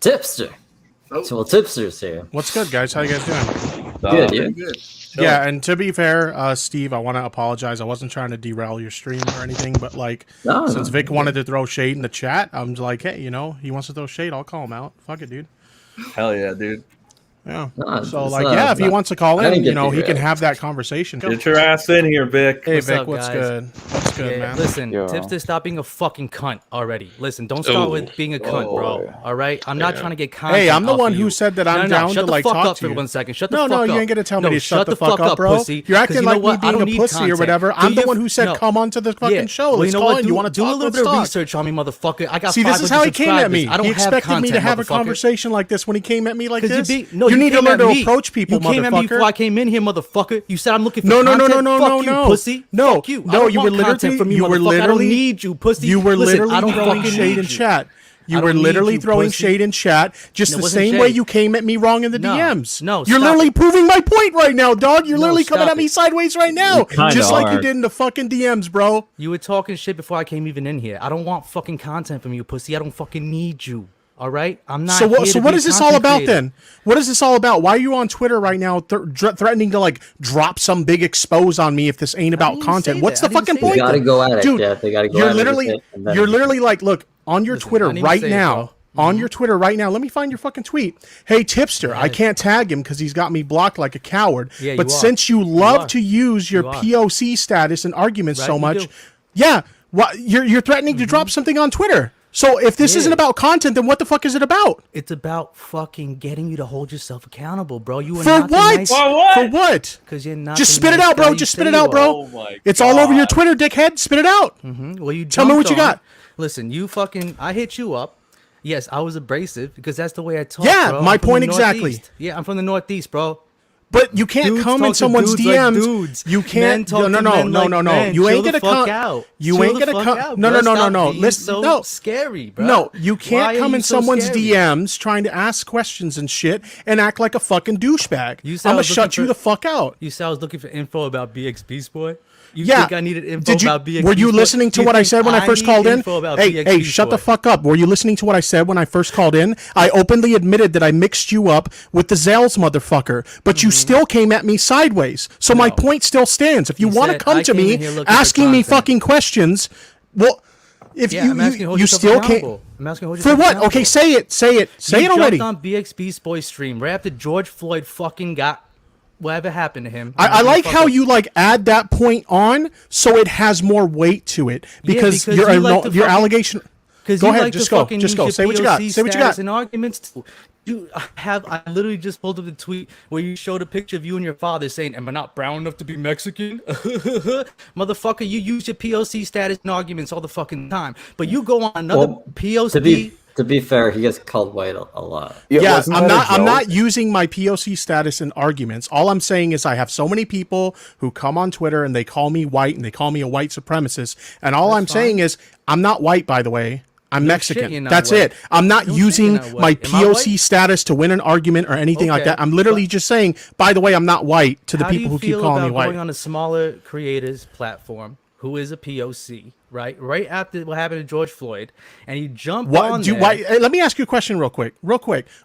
Tipster. So, Tipster's here. What's good, guys? How you guys doing? Good, yeah. Good. Yeah, and to be fair, Steve, I want to apologize. I wasn't trying to derail your stream or anything, but like, since Vic wanted to throw shade in the chat, I'm like, hey, you know, he wants to throw shade, I'll call him out. Fuck it, dude. Hell yeah, dude. Yeah. So like, yeah, if he wants to call in, you know, he can have that conversation. Get your ass in here, Vic. Hey, What's Vic, up, what's guys? good? What's good, man? Listen, Yo. Tipster, stop being a fucking cunt already. Listen, don't start with being a cunt, bro. All right? I'm not trying to get content. Hey, I'm the off one of who you. said that I'm down to like talk talk to for you. 1 second. Shut the fuck up. No, you ain't gonna tell me to shut the fuck up, bro. pussy. You're acting like me being a pussy or content. whatever. I'm the one who said come on to the fucking show. Well, Let's you know call what? in. You want to do talk? a little bit of research on me, motherfucker. I got See, this is how he 500 came at me. subscribers. I don't He have expected me to content, have a motherfucker. conversation like this when he came at me like this. You You need to learn to approach people, You came at me before I motherfucker. came in here, motherfucker. You said I'm looking for No, content. no, Fuck you, pussy. No, Fuck you. I no, don't you want were content literally, from you, you were motherfucker. I don't literally, need you, pussy. you were Listen, literally I don't throwing fucking shade need in you. chat. You I were don't need literally you, throwing pussy. shade in chat, just It the wasn't same way shade. you came at me wrong in the No, DMs. no, You're stop literally it. proving my point right now, dog. You're literally coming stop at me it. sideways right now, kinda just like you are. did in the fucking DMs, bro. You were talking shit before I came even in here. I don't want fucking content from you, pussy. I don't fucking need you. All right? I'm not. So what? Here So to what be a is this all content about creator. then? What is this all about? Why are you on Twitter right now, threatening to like drop some big expose on me if this ain't about didn't content? say What's that. the I didn't fucking say point? You gotta then? go at it, Dude, Jeff. They gotta go you're at literally, it. And then- you're literally like, look on your Listen, I Twitter didn't even right say it, now. bro. On your Twitter right now, let me find your fucking tweet. Hey, Tipster, I can't tag him because he's got me blocked like a coward. Yeah, you but are. since you love are. to use your You are. POC status and arguments Right, so you much, do. yeah, you're threatening to drop something on Twitter. So if this isn't Yeah. about content, then what the fuck is it about? It's about fucking getting you to hold yourself accountable, bro. You are For not what? the nice, For what? Because you're not. Just the spit it nice out, guy bro. you Just say spit it you out, are. bro. Oh my It's all over your God. Twitter, dickhead. Spit it out. Well, you Tell me jumped what you on- got. Listen, you fucking. I hit you up. Yes, I was abrasive because that's the way I talk. Yeah, bro. my I'm from the point exactly. Northeast. Yeah, I'm from the Northeast, bro. But you can't Dudes come talk in to someone's dudes like DMs. dudes. You Men can't. talk No, to no, men no, like no, no. men. You Chill ain't the gonna fuck come. out. You Chill ain't the gonna fuck come. out, No, bro. no, no, no, Stop no. being Listen, so no. scary, bro. No, you Why can't are come you in so someone's scary? DMs trying to ask questions and shit and act like a fucking douchebag. You said I I'm gonna was looking shut you for- the fuck out. You said I was looking for info about BXB Boy. You Yeah. think I needed info Did you? about BXB Were you Boy? listening to You what I think said when I first need called in? info about Hey, BXB shut the Boy? fuck up. Were you listening to what I said when I first called in? I openly admitted that I mixed you up with the Zales motherfucker, but you still came at me sideways. So my Mm-hmm. No. point still stands. If you You want to said come I to came me in here looking for asking me content. fucking questions, well, if Yeah, I'm asking to hold you yourself still accountable. can't. I'm asking to hold For yourself what? accountable. Okay, say it. Say it. Say You it already. jumped on BXB Boy's stream right after George Floyd fucking got whatever happened to him. I like how you like add that point on so it has more weight to it because, because your you like to your fucking- allegation. Because Go you ahead, like just to go, fucking just use go. your Say what you got. POC Say what you status got. And arguments. I literally just pulled up the tweet where you showed a picture of you and your father saying, "Am I not brown enough to be Mexican?" Motherfucker, you use your POC status and arguments all the fucking time, but you go on another Well, POC. To be fair, he gets called white a lot. Yeah, wasn't I'm that a not. I'm joke? not using my POC status in arguments. All I'm saying is I have so many people who come on Twitter and they call me white and they call me a white supremacist. And all I'm saying is I'm not white, by the way. I'm shit, Mexican. you're not That's white. it. I'm not No shit, you're using not my white. Am I POC white? status to win an argument or anything like Okay, that. I'm literally just saying, by the way, I'm not white to the How do people you who keep feel calling about me white. going on a smaller creators platform who is a POC, right? Right after what happened to George Floyd, and you jump What on do there. why? Let me ask you a question real quick.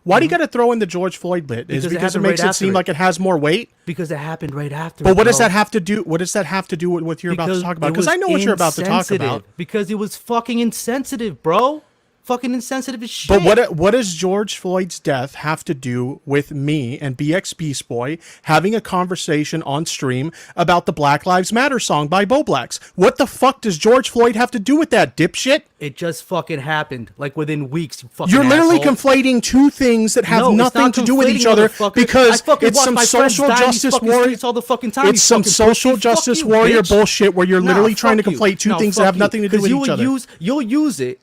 Why do you got to throw in the George Floyd bit? Is Because it because it happened makes right it seem after like it has more weight? Because it happened right after. But what does bro. that have to do? What does that have to do with what you're about to talk about? it Because I was know what you're about to talk about. insensitive. Because it was fucking insensitive, bro. Fucking insensitive as shit. But what does George Floyd's death have to do with me and BX Beast Boy having a conversation on stream about the Black Lives Matter song by Bo Blacks? What the fuck does George Floyd have to do with that, dipshit? It just fucking happened, like within weeks. You fucking You're literally asshole. conflating two things that have No, it's nothing not to do with conflating, each other motherfucker. because I fucking it's watch some my friends social die in these justice fucking warrior. streets all the fucking time, It's you some fucking social pussy. Fuck justice you, warrior bitch. bullshit where you're literally Nah, trying to fuck you. conflate two No, things that fuck have you. nothing to do 'Cause with you each would other.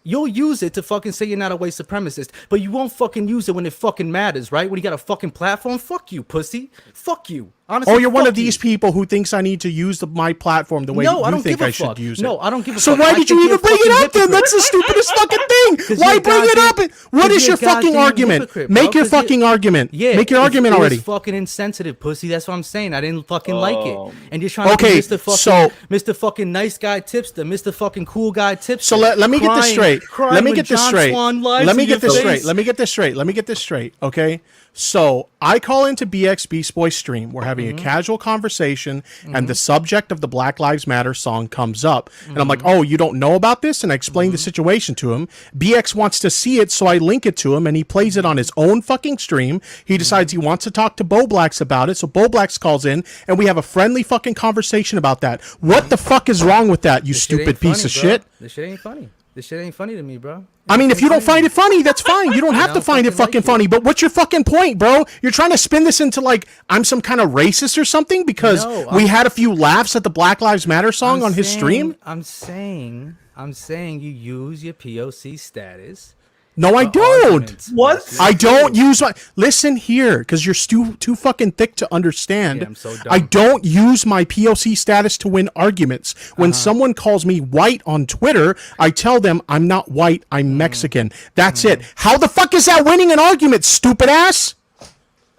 You'll use it to fucking say you're not a white supremacist, but you won't fucking use it when it fucking matters, right? When you got a fucking platform, fuck you, pussy. Fuck you. Honestly, Oh, you're one fuck of these you. people who thinks I need to use my platform the way No, I you don't think give a I should fuck. use it. No, I don't give a So fuck. why I did think you you're even a bring it fucking up then? hypocrite. That's the stupidest fucking thing. 'Cause Why you're a bring it up? goddamn- What 'cause is you're your a fucking goddamn argument? hypocrite, bro, Make your 'cause you- fucking argument. Yeah, Make your argument it already. was fucking insensitive, pussy. That's what I'm saying. I didn't fucking like it. And you're trying Okay, to be Mr. fucking, so- Mr. fucking nice guy tipster, Mr. fucking cool guy tipster. So let me get this straight. Let me get this straight. Let me get this straight. Let me get this straight. Let me get this straight. Okay. So I call into BXB Boy stream. We're having a casual conversation, and the subject of the Black Lives Matter song comes up, and I'm like, "Oh, you don't know about this?" And I explain the situation to him. BX wants to see it, so I link it to him, and he plays it on his own fucking stream. He decides he wants to talk to Bo Blacks about it, so Bo Blacks calls in, and we have a friendly fucking conversation about that. What the fuck is wrong with that, you This shit stupid ain't piece funny, of bro. shit? This shit ain't funny. This shit ain't funny to me, bro. I mean, if you don't find it funny, that's fine. You don't have to don't find it fucking fucking like it. funny. But what's your fucking point, bro? You're trying to spin this into like I'm some kind of racist or something because No, we had a few laughs at the Black Lives Matter song on his stream? I'm saying you use your POC status. No, I for don't. arguments, What? pussy. I don't use my. Listen here, because you're too fucking thick to understand. Yeah, I'm so dumb. I don't use my POC status to win arguments. When someone calls me white on Twitter, I tell them I'm not white, I'm Mexican. That's it. How the fuck is that winning an argument, stupid ass?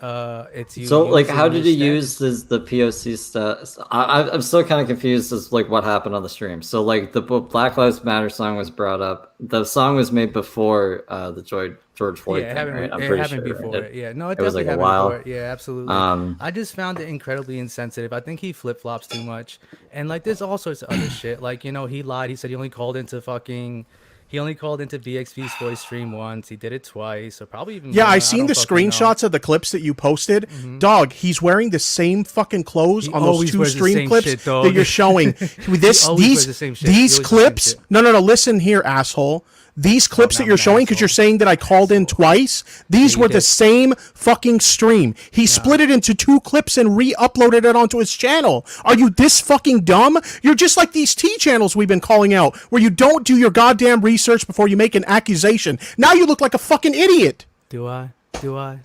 It's you. So, like, using how did your you status. use the POC stats? I'm still kind of confused as like what happened on the stream. So, like, the Black Lives Matter song was brought up. The song was made before the George Floyd Yeah, it thing, happened, right? I'm it pretty happened sure. before it. Yeah, no, it it was definitely like a happened while. before it. Yeah, absolutely. I just found it incredibly insensitive. I think he flip flops too much, and like there's all sorts of other shit. Like he lied. He said he only called into BXV's voice stream once. He did it twice, or probably even. Yeah, more. I seen don't the fucking know. screenshots of the clips that you posted. Dog, he's wearing the same fucking clothes He on those always two wears the stream same clips shit, that dog. you're showing. This, always wears the same shit. He these always wears the same clips. shit. No, listen here, asshole. These clips now that you're I'm an showing, because you're asshole. saying that I called in twice, these you were the did. same fucking stream. He split it into two clips and re-uploaded it onto his channel. Are you this fucking dumb? You're just like these T channels we've been calling out, where you don't do your goddamn research before you make an accusation. Now you look like a fucking idiot. Do I?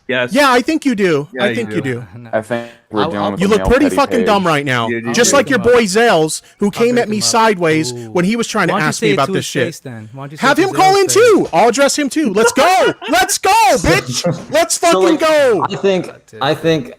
Yes. Yeah, I think you do. Yeah, I you think do. you do. I think we're dealing with You a look male pretty petty fucking page. dumb right now. Yeah, Just I'll like your break him boy Zales, who came break at me him up. sideways Ooh. when he was trying to Why don't you ask say me it about to this his shit. face, then? Why don't you say Have it him to call in Zale's face? too. I'll address him too. Let's go. Let's go, bitch. Let's So, fucking like, go. I think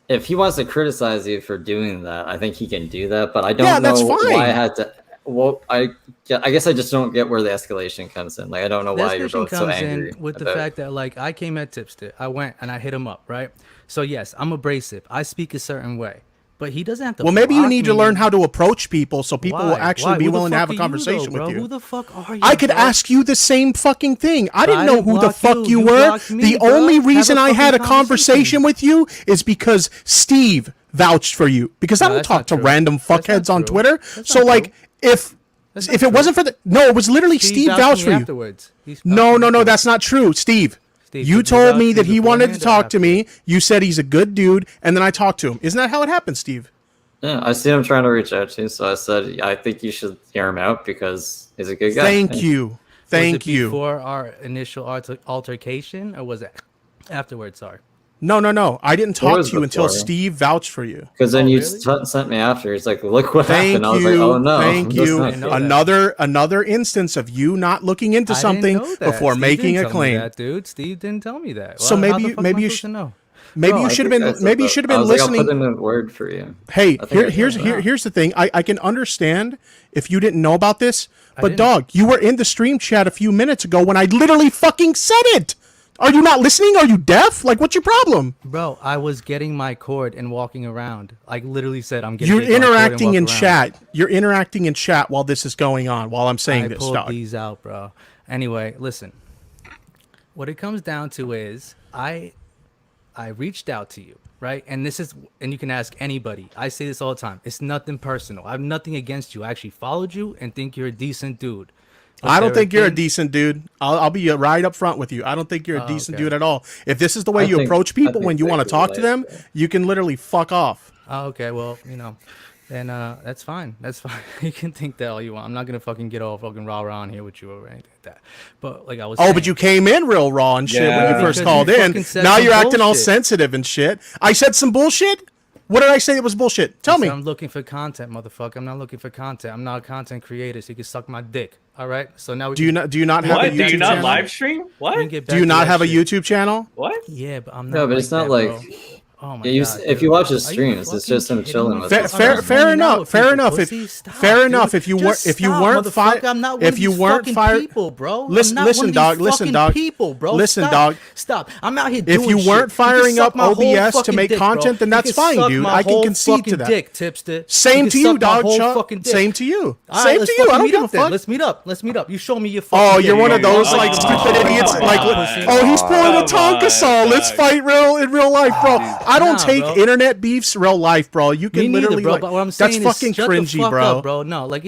if he wants to criticize you for doing that, I think he can do that. But I don't Yeah, know that's fine. why I had to. Well, I guess I just don't get where the escalation comes in. Like, I don't know The why you're escalation both so comes angry in with the about- fact that like I came at Tipster, I went and I hit him up, right? So yes, I'm abrasive. I speak a certain way, but he doesn't have to. Well, maybe you block need to me. learn how to approach people so people will Why? actually Why? be Who the willing to fuck have a are you, conversation though, bro? with you. Who the fuck are you? I could bro? ask you the same fucking thing. I didn't I know didn't who the block fuck you. you You were. blocked me, The bro. only Have a reason I had a fucking conversation conversation. with you is because Steve vouched for you. Because I No, don't that's talk not to true. random That's not fuckheads on true. Twitter. That's So not like, true. if That's if not it wasn't for the it was literally Steve vouched for you. Afterwards. No, that's not true, Steve. Steve, You did you told vouch me for that me he wanted to beforehand or talk to me. You said he's a good dude, and then I talked to him. Isn't that how it happened, Steve? Yeah, I see him trying to reach out to you, so I said I think you should hear him out because he's a good guy. Thank you. Thank you. Before our initial altercation, or was it afterwards? Sorry. No. I didn't talk was to you until before. Steve vouched for you. Because then Oh, you really? sent me after. He's like, "Look what Thank happened." I was you. like, "Oh no!" Thank That's you. not I know good. that. Another instance of you not looking into something I didn't know that. before Steve making didn't a tell me claim. that, dude. Steve didn't tell me that. So Well, maybe how the you- fuck am maybe I you supposed sh- to know? Maybe Bro, you I should have think I been. said Maybe you that. should have I been was like, listening. I'll put in a word for you. Hey, I think I here's said that. here's the thing. I can understand if you didn't know about this, but didn't. dog, you were in the stream chat a few minutes ago when I literally fucking said it. Are you not listening? Are you deaf? Like, what's your problem? Bro, I was getting my cord and walking around. I literally said I'm getting. You're my cord and interacting walk in around. chat. You're interacting in chat while this is going on. While I'm saying I this, pulled dog. these out, bro. Anyway, listen. What it comes down to is I reached out to you, right? And you can ask anybody. I say this all the time. It's nothing personal. I have nothing against you. I actually followed you and think you're a decent dude. But I don't there are think you're a things- decent dude. I'll be right up front with you. I don't think you're a decent okay. dude at all. If this is the way I you think- approach I people think when you they want to could talk to them, relate. you can literally fuck off. Oh, okay, well, then that's fine. That's fine. You can think that all you want. I'm not gonna fucking get all fucking rah on here with you or anything like that. But like I was. Oh, saying, but you came in real raw and shit when Yeah. you first Because called you in. fucking said Now some you're acting all bullshit. sensitive and shit. I said some bullshit. What did I say that was bullshit? Tell me. I'm looking for content, motherfucker. I'm not looking for content. I'm not a content creator, so you can suck my dick. All right. So now we Do you not have a What? YouTube Do you not channel? live stream? What? Do you not have a YouTube channel? What? Yeah, but I'm not. No, but it's not that, like. bro. Oh my Yeah, god. if you dude. watch his Are you streams, it's just him fucking chilling kidding with me? his Fair friends. enough. Fair enough. Fair enough. If you weren't I'm not one if of you these weren't fucking fired, people, bro. Listen, I'm not one of dog. these Listen, fucking dog. people, bro. Listen, Stop. dog. Stop. I'm out here doing If you shit. weren't can firing suck up my whole OBS to fucking make dick, content, bro. then You that's can fine, suck dude. my I can whole concede to fucking that. Dick, Tipster. Same You to can you, suck my dog. whole Chuck. fucking dick. Same to you. All right, Same let's to you. I fucking don't meet give a up then. fuck. Let's meet up. Let's meet up. You show me your Oh, fucking you're dick. one of those like Oh, stupid idiots. come Like, on. oh, he's pulling a Come Tonka saw. on, Let's dog. fight in real life, bro. I don't Nah, take bro. internet beefs real life, bro. You can Me neither, literally, bro. like, But what I'm that's saying is, fucking shut the cringy, fuck bro. up, bro. No, like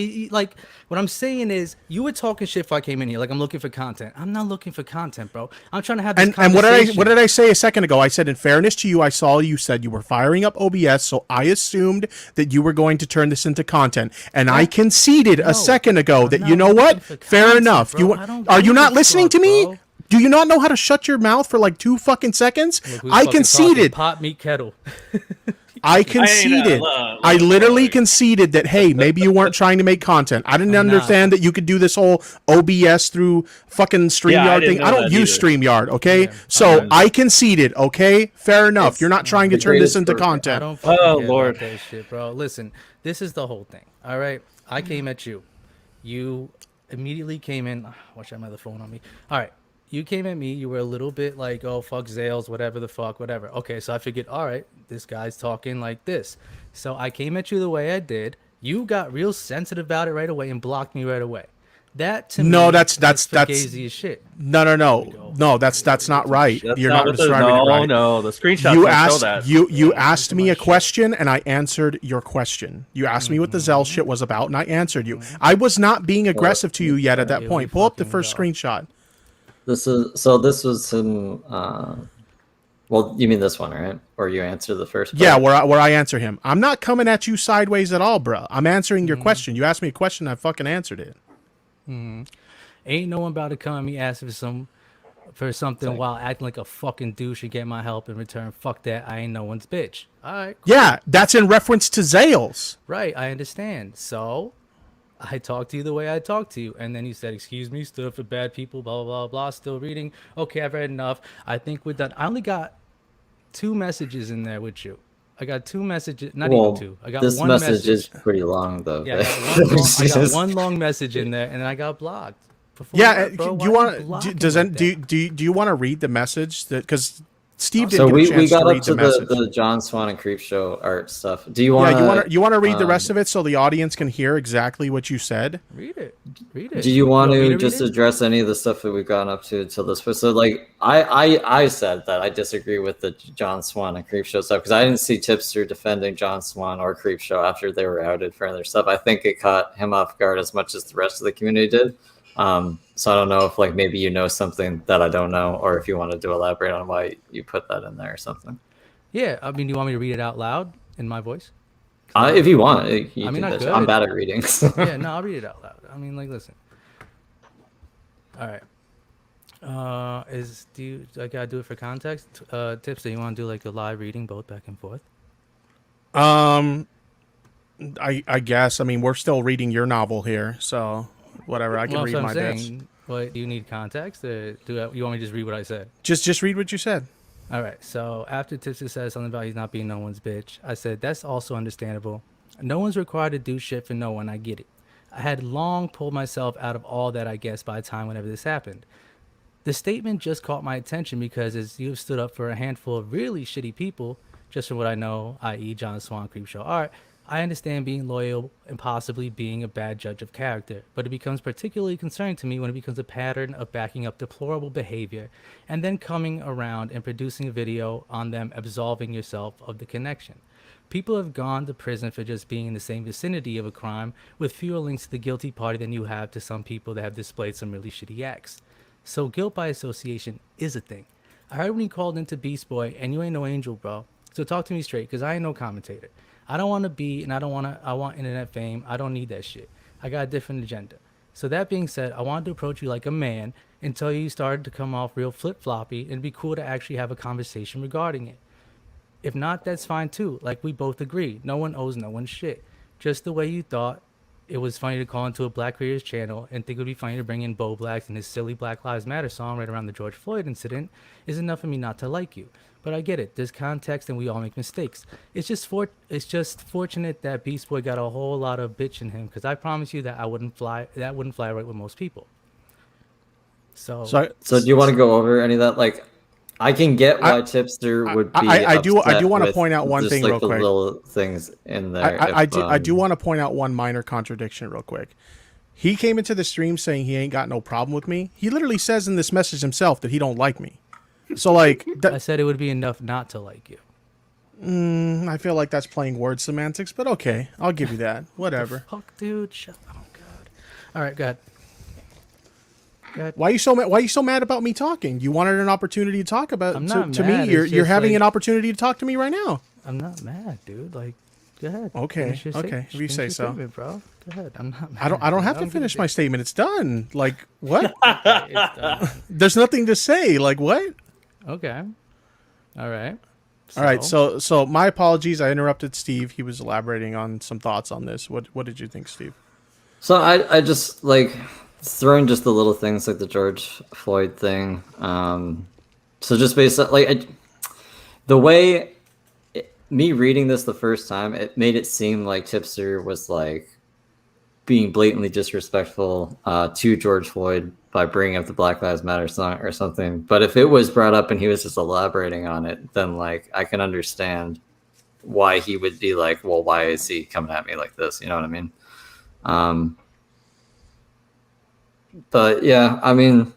what I'm saying is, you were talking shit before I came in here. Like I'm looking for content. I'm not looking for content, bro. I'm trying to have this And conversation. what did I say a second ago? I said, in fairness to you, I saw you said you were firing up OBS, so I assumed that you were going to turn this into content. And I conceded a second ago I'm that, not you know looking what? for Fair content, enough. bro. I don't Are you give not a listening fuck, to me? bro. Do you not know how to shut your mouth for like 2 fucking seconds? Look who's I fucking conceded. talking. Pot meat kettle. I conceded. I literally conceded that, hey, maybe you weren't trying to make content. I didn't understand that you could do this whole OBS through fucking StreamYard didn't thing. know I don't that use either. StreamYard, okay? Yeah, So I conceded, okay? Fair enough. It's You're not trying to the turn this greatest into program. I content. don't fucking Oh, care Lord. about that shit, bro. Listen, this is the whole thing. All right, I came at you. You immediately came in. Watch, I have the phone on me. All right, you came at me. You were a little bit like, oh fuck Zales, whatever the fuck, whatever. Okay, so I figured, all right, this guy's talking like this. So I came at you the way I did. You got real sensitive about it right away and blocked me right away. That to No, me, that's fugazi as shit. no, that's not right. That's You're not not what the, describing no, it right. no. The screenshots You don't show asked that. you asked me a question and I answered your question. You asked me what the Zell shit was about and I answered you. I was not being aggressive to you yet at that Here point. we Pull up the fucking first go. screenshot. This was him. Well, you mean this one, right? Or you answer the first part? Yeah, where I answer him. I'm not coming at you sideways at all, bro. I'm answering your question. You asked me a question, I fucking answered it. Ain't no one about to come at me asking for something while acting like a fucking douche and get my help in return. Fuck that. I ain't no one's bitch. All right. Cool. Yeah, that's in reference to Zales. Right. I understand. So I talked to you the way I talked to you. And then you said, excuse me, stood up for bad people, blah, blah, blah, blah. Still reading. Okay, I've read enough. I think we're done. I only got 2 messages in there with you. I got 2 messages. Not even 2. I got this one message is pretty long, though. Yeah, I got one long message in there, and then I got blocked. Before Yeah, that, bro, do you why want you to blocking does like that, that? do you want to read the message that cuz Steve didn't So get a we chance got to up read to the message. the John Swan and Creepshow art stuff. Do you want? Yeah, you want to read the rest of it so the audience can hear exactly what you said? Read it. Read it. Do you want me to read just it? address any of the stuff that we've gotten up to until this point? So, like, I said that I disagree with the John Swan and Creepshow stuff because I didn't see Tipster defending John Swan or Creepshow after they were outed for their stuff. I think it caught him off guard as much as the rest of the community did. So I don't know if like maybe you know something that I don't know, or if you wanted to elaborate on why you put that in there or something. Yeah, I mean, you want me to read it out loud in my voice? If you want, you I mean, can not bitch. good. I'm bad at reading. So. Yeah, no, I'll read it out loud. I mean, like, listen. All right. I gotta do it for context? Tips that you want to do like a live reading, both back and forth? I guess. I mean, we're still reading your novel here, so whatever. I can read my bits. What do you need context, or you want me to just read what I said? Just read what you said. All right. So after Tipster said something about he's not being no one's bitch, I said that's also understandable. No one's required to do shit for no one. I get it. I had long pulled myself out of all that, I guess, by the time whenever this happened. The statement just caught my attention because as you've stood up for a handful of really shitty people, just from what I know, i.e. John Swan, Creepshow Art, I understand being loyal and possibly being a bad judge of character, but it becomes particularly concerning to me when it becomes a pattern of backing up deplorable behavior and then coming around and producing a video on them absolving yourself of the connection. People have gone to prison for just being in the same vicinity of a crime with fewer links to the guilty party than you have to some people that have displayed some really shitty acts. So guilt by association is a thing. I heard when you called into Beast Boy, and you ain't no angel, bro. So talk to me straight, because I ain't no commentator. I don't want to be, and I want internet fame. I don't need that shit. I got a different agenda. So that being said, I wanted to approach you like a man until you started to come off real flip-floppy, and it'd be cool to actually have a conversation regarding it. If not, that's fine too. Like, we both agree. No one owes no one shit. Just the way you thought it was funny to call into a Black creator's channel and think it would be funny to bring in Bo Blacks and his silly Black Lives Matter song right around the George Floyd incident is enough for me not to like you. But I get it. There's context and we all make mistakes. It's just fortunate that Beast Boy got a whole lot of bitch in him, because I promise you that wouldn't fly right with most people. So do you want to go over any of that? Like, I can get why Tipster would be. I do want to point out one just thing like real the quick. little things in there. I do want to point out one minor contradiction real quick. He came into the stream saying he ain't got no problem with me. He literally says in this message himself that he don't like me. So like, I said it would be enough not to like you. I feel like that's playing word semantics, but okay, I'll give you that. Whatever. Fuck, dude. Shut. Oh god. All right, go ahead. Why are you so mad about me talking? You wanted an opportunity to talk about I'm to not me. mad. You're It's having just an opportunity to talk to me right now. I'm not mad, dude. Like, go ahead. Okay, Finish your okay, if you finish say your so. statement, bro. Go ahead. I'm not mad. I don't have to give a finish my dick. statement. It's done. Like what? Okay, it's done. There's nothing to say. Like what? Okay. All right. All right. So my apologies. I interrupted Steve. He was elaborating on some thoughts on this. What did you think, Steve? So I just like throwing just the little things like the George Floyd thing. So just based on, like the way me reading this the first time, it made it seem like Tipster was like being blatantly disrespectful to George Floyd by bringing up the Black Lives Matter song or something. But if it was brought up and he was just elaborating on it, then like I can understand why he would be like, well, why is he coming at me like this? You know what I mean? But yeah, I mean,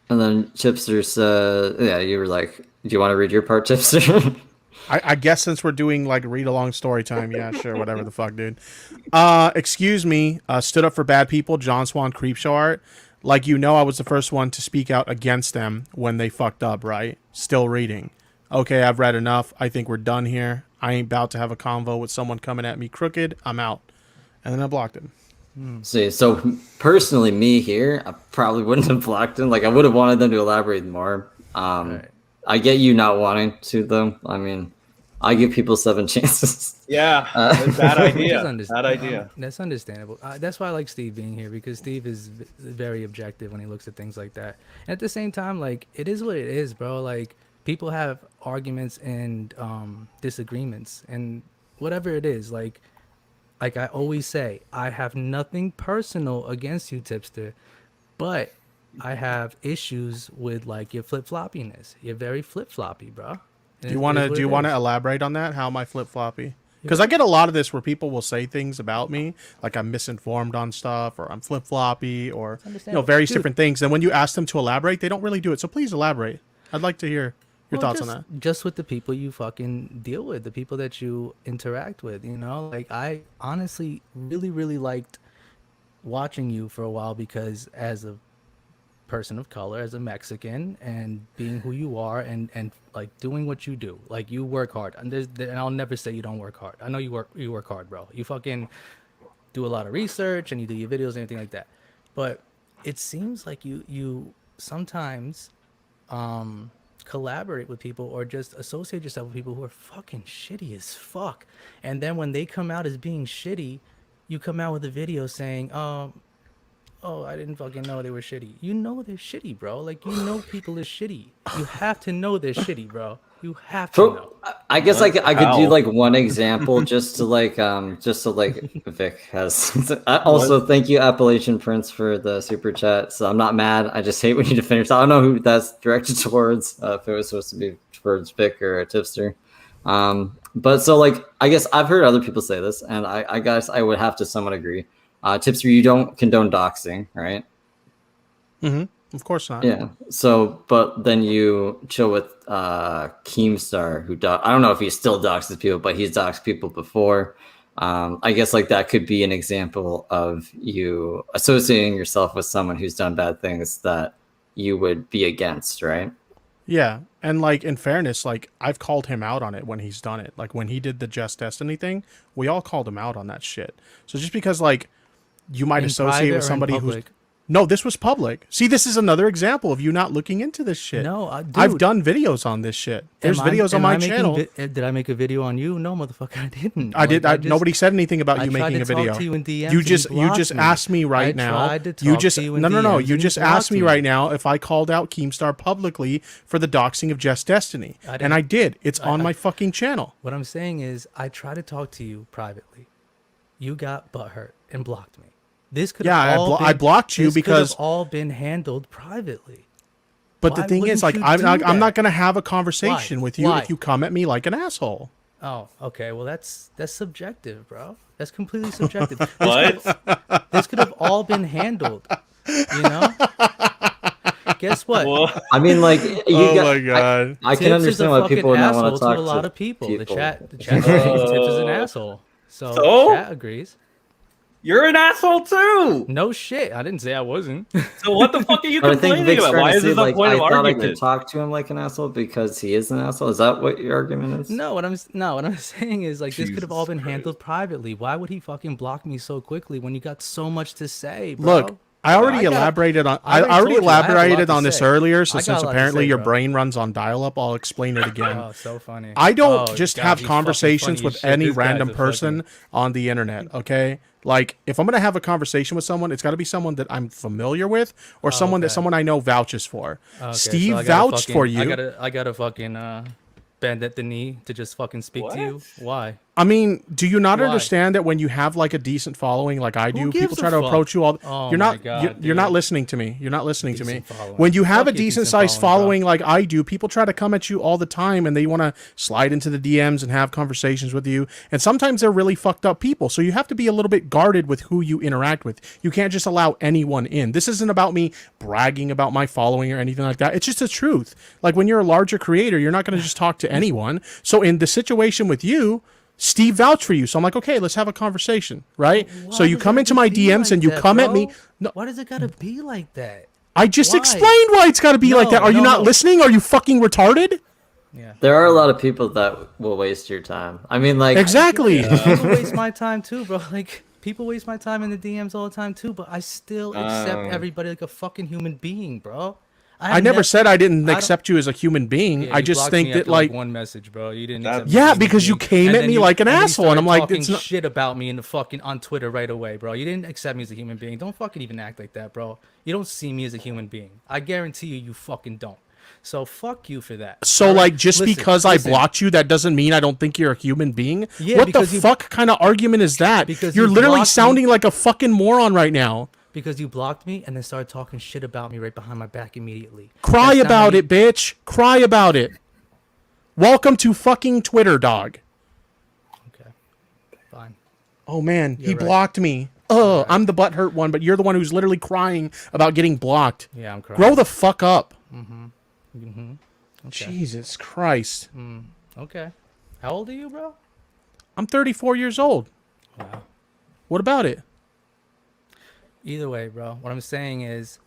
and then Tipster said, yeah, you were like, do you want to read your part, Tipster? I guess since we're doing like read along story time, yeah, sure, whatever the fuck, dude. Excuse me, stood up for bad people, John Swan, Creepshow Art. Like, you know, I was the first one to speak out against them when they fucked up, right? Still reading. Okay, I've read enough. I think we're done here. I ain't about to have a convo with someone coming at me crooked. I'm out. And then I blocked him. See, so personally, me here, I probably wouldn't have blocked him. Like, I would have wanted them to elaborate more. Right. I get you not wanting to, though. I mean, I give people 7 chances. Yeah, bad idea. That's Bad idea. That's understandable. That's why I like Steve being here, because Steve is very objective when he looks at things like that. And at the same time, like, it is what it is, bro. Like, people have arguments and disagreements, and whatever it is, like I always say, I have nothing personal against you, Tipster, but I have issues with like your flip floppiness. You're very flip floppy, bro. Do you want to elaborate on that? How am I flip floppy? Because I get a lot of this where people will say things about me, like I'm misinformed on stuff, or I'm flip floppy, or various different things. And when you ask them to elaborate, they don't really do it. So please elaborate. I'd like to hear your thoughts on that. Just with the people you fucking deal with, the people that you interact with, you know? Like, I honestly really, really liked watching you for a while, because as a person of color, as a Mexican, and being who you are, and like doing what you do, like you work hard, and I'll never say you don't work hard. I know you work hard, bro. You fucking do a lot of research and you do your videos and everything like that. But it seems like you sometimes collaborate with people or just associate yourself with people who are fucking shitty as fuck. And then when they come out as being shitty, you come out with a video saying, oh, I didn't fucking know they were shitty. You know they're shitty, bro. Like, you know people are shitty. You have to know they're shitty, bro. You have to know. I guess I could do like one example just so like Vic has. Also, thank you, Appalachian Prince, for the super chat. So I'm not mad. I just hate when you to finish. I don't know who that's directed towards. If it was supposed to be towards Vic or a Tipster. But so like I guess I've heard other people say this, and I guess I would have to somewhat agree. Tipster, you don't condone doxing, right? Mm-hmm. Of course not. Yeah. So, but then you chill with Keemstar, who I don't know if he still doxes people, but he's doxed people before. I guess like that could be an example of you associating yourself with someone who's done bad things that you would be against, right? Yeah. And like, in fairness, like I've called him out on it when he's done it. Like when he did the Just Destiny thing, we all called him out on that shit. So just because like you might associate with somebody who's No, this was public. See, this is another example of you not looking into this shit. No, dude, I've done videos on this shit. There's videos on my channel. Did I make a video on you? No, motherfucker, I didn't. I did. Nobody said anything about you making a video. You just asked me right now. You just asked me right now if I called out Keemstar publicly for the doxing of Just Destiny, and I did. It's on my fucking channel. What I'm saying is, I tried to talk to you privately. You got butthurt and blocked me. This could I blocked you because could have all been handled privately. But the thing is, like, I'm not gonna have a conversation with you if you come at me like an asshole. Oh, okay. Well, that's subjective, bro. That's completely subjective. What? This could have all been handled. You know? Guess what? I mean, like, my god! I can understand why people would not want to talk to a lot of people. The chat thinks Tips is an asshole. So chat agrees. You're an asshole too. No shit. I didn't say I wasn't. So what the fuck are you complaining about? Why is this a point of argument? I could talk to him like an asshole because he is an asshole. Is that what your argument is? No, what I'm saying is, like, this could have all been handled privately. Why would he fucking block me so quickly when you got so much to say, bro? Look, I already elaborated on this earlier. So since apparently your brain runs on dial-up, I'll explain it again. Oh, so funny. I don't just have conversations with any random person on the internet. Okay. Like, if I'm going to have a conversation with someone, it's got to be someone that I'm familiar with or someone that someone I know vouches for. Okay, Steve vouched for you. I got to fucking bend at the knee to just fucking speak to you. Why? I mean, do you not understand that when you have like a decent following like I do, people try to approach you all you're not listening to me. You're not listening to me. When you have a decent sized following like I do, people try to come at you all the time and they want to slide into the DMs and have conversations with you. And sometimes they're really fucked up people. So you have to be a little bit guarded with who you interact with. You can't just allow anyone in. This isn't about me bragging about my following or anything like that. It's just the truth. Like, when you're a larger creator, you're not going to just talk to anyone. So in the situation with you, Steve vouched for you. So I'm like, okay, let's have a conversation, right? So you come into my DMs and you come at me. No, why does it gotta be like that? I just explained why it's gotta be like that. Are you not listening? Are you fucking retarded? Yeah. There are a lot of people that will waste your time. I mean, like, exactly. People waste my time too, bro. Like, people waste my time in the DMs all the time too, but I still accept everybody like a fucking human being, bro. I never said I didn't accept you as a human being. Yeah, I just think that, like, one message, bro. You didn't accept me because you came at me like an asshole, and I'm like, it's not shit about me in the fucking on Twitter right away, bro. You didn't accept me as a human being. Don't fucking even act like that, bro. You don't see me as a human being. I guarantee you fucking don't. So fuck you for that. So, like, just because I blocked you, that doesn't mean I don't think you're a human being? Yeah, what the fuck kind of argument is that? Because you're literally sounding like a fucking moron right now. Because you blocked me and then started talking shit about me right behind my back immediately. Cry about it, bitch. Cry about it. Welcome to fucking Twitter, dog. Okay. Fine. Oh, man. He blocked me. Oh, I'm the butthurt one, but you're the one who's literally crying about getting blocked. Yeah, I'm crying. Grow the fuck up. Mm-hmm. Mm-hmm. Okay. Jesus Christ. Okay. How old are you, bro? I'm 34 years old. Wow. What about it? Either way, bro, what I'm saying is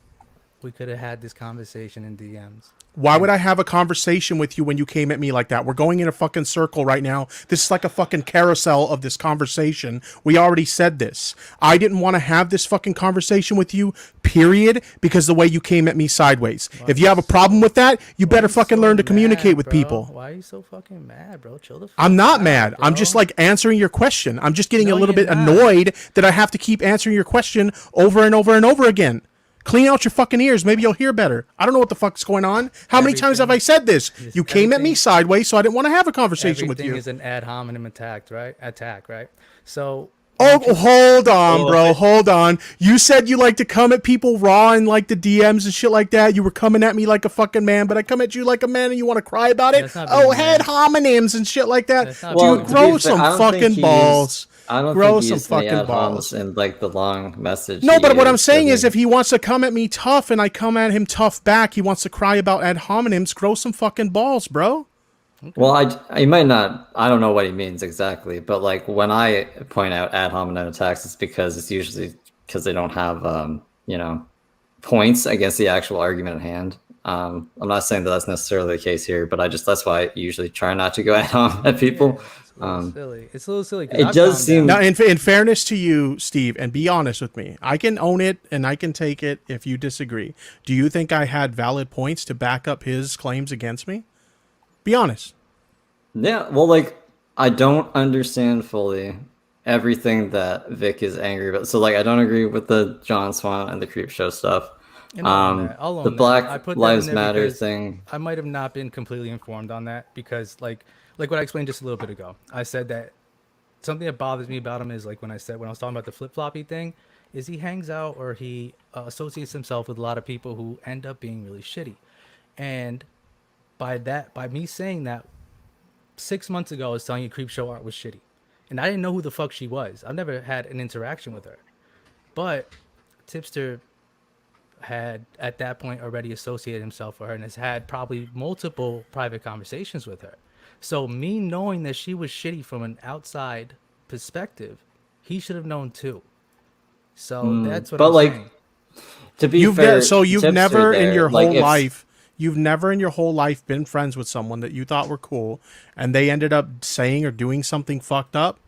we could have had this conversation in DMs. Why would I have a conversation with you when you came at me like that? We're going in a fucking circle right now. This is like a fucking carousel of this conversation. We already said this. I didn't want to have this fucking conversation with you, period, because the way you came at me sideways. If you have a problem with that, you better fucking learn to communicate with people. Why are you so fucking mad, bro? Chill the fuck I'm not mad. Bro. I'm just like answering your question. I'm just getting a little bit annoyed that I have to keep answering your question over and over and over again. Clean out your fucking ears. Maybe you'll hear better. I don't know what the fuck's going on. How many times have I said this? You came at me sideways, so I didn't want to have a conversation with you. Everything is an ad hominem attack, right? So... Oh, hold on, bro. Hold on. You said you like to come at people raw and like the DMs and shit like that. You were coming at me like a fucking man, but I come at you like a man and you want to cry about it? Oh, head homonyms and shit like that. Dude, grow some fucking balls. I don't grow think some fucking balls in like the long message. No, but what I'm saying is, if he wants to come at me tough and I come at him tough back, he wants to cry about ad hominems. Grow some fucking balls, bro. Okay. Well, I might not. I don't know what he means exactly, but like when I point out ad hominem attacks, it's because it's usually because they don't have points against the actual argument at hand. I'm not saying that that's necessarily the case here, but that's why I usually try not to go at people. silly. It's a little silly. It does seem. Now, in fairness to you, Steve, and be honest with me, I can own it and I can take it if you disagree. Do you think I had valid points to back up his claims against me? Be honest. Yeah, well, like, I don't understand fully everything that Vic is angry about. So, like, I don't agree with the John Swan and the Creepshow stuff. And I'll own The that. Black I put that Lives in there Matter because thing. I might have not been completely informed on that because, like what I explained just a little bit ago, I said that something that bothers me about him is like when I was talking about the flip floppy thing, is he hangs out or he associates himself with a lot of people who end up being really shitty, and by me saying that 6 months ago, I was telling you Creepshow Art was shitty, and I didn't know who the fuck she was. I've never had an interaction with her, but Tipster had at that point already associated himself with her and has had probably multiple private conversations with her. So me knowing that she was shitty from an outside perspective, he should have known too. So that's what But, I'm like, saying. to be fair, you've Tipster never in there, your like, whole if- life, you've never in your whole life been friends with someone that you thought were cool, and they ended up saying or doing something fucked up.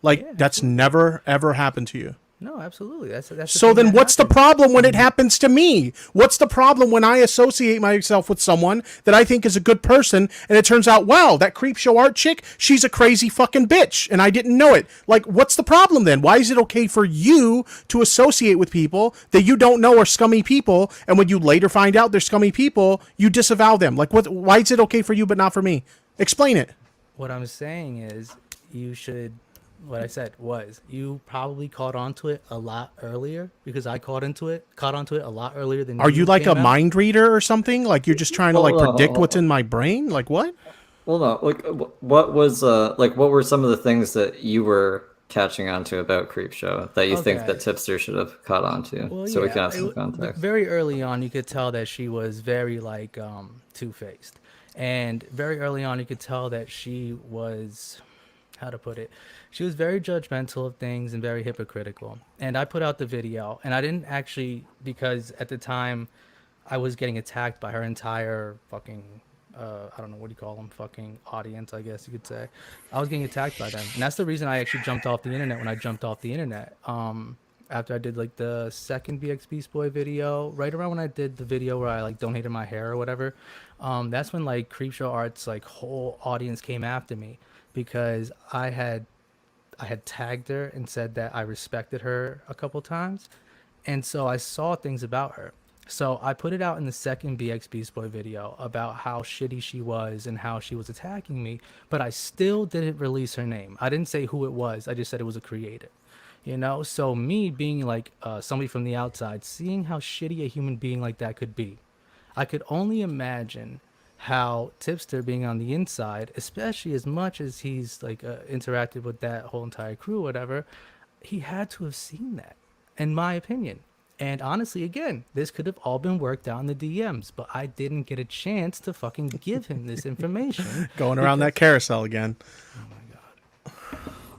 Like Yeah, that's never ever happened to you. No, absolutely. That's the So thing then that what's the happened. problem when it happens to me? What's the problem when I associate myself with someone that I think is a good person and it turns out, wow, that Creepshow Art chick, she's a crazy fucking bitch and I didn't know it. Like, what's the problem then? Why is it okay for you to associate with people that you don't know are scummy people, and when you later find out they're scummy people, you disavow them? Like, why is it okay for you but not for me? Explain it. What I'm saying is you should, what I said was you probably caught onto it a lot earlier because I caught onto it a lot earlier than Are you like a came out. mind reader or something? Like you're just trying to like Well, predict what's in my brain? Like what? Well, no, like, what was like, what were some of the things that you were catching on to about Creepshow that you think Okay. that Tipster should have caught on to, Well, so we yeah, can have some context? very early on, you could tell that she was very like two-faced, and very early on, you could tell that she was, how to put it, she was very judgmental of things and very hypocritical. And I put out the video, and I didn't actually, because at the time, I was getting attacked by her entire fucking I don't know, what do you call them, fucking audience, I guess you could say. I was getting attacked by them, and that's the reason I actually jumped off the internet when I jumped off the internet. After I did like the second BXB Boy video, right around when I did the video where I like donated my hair or whatever, that's when like Creepshow Art's like whole audience came after me because I had tagged her and said that I respected her a couple times, and so I saw things about her. So I put it out in the second BXB Boy video about how shitty she was and how she was attacking me, but I still didn't release her name. I didn't say who it was. I just said it was a creator. You know, so me being like somebody from the outside, seeing how shitty a human being like that could be, I could only imagine how Tipster being on the inside, especially as much as he's like interacted with that whole entire crew or whatever, he had to have seen that, in my opinion. And honestly, again, this could have all been worked out in the DMs, but I didn't get a chance to fucking give him this information. Going around that carousel again.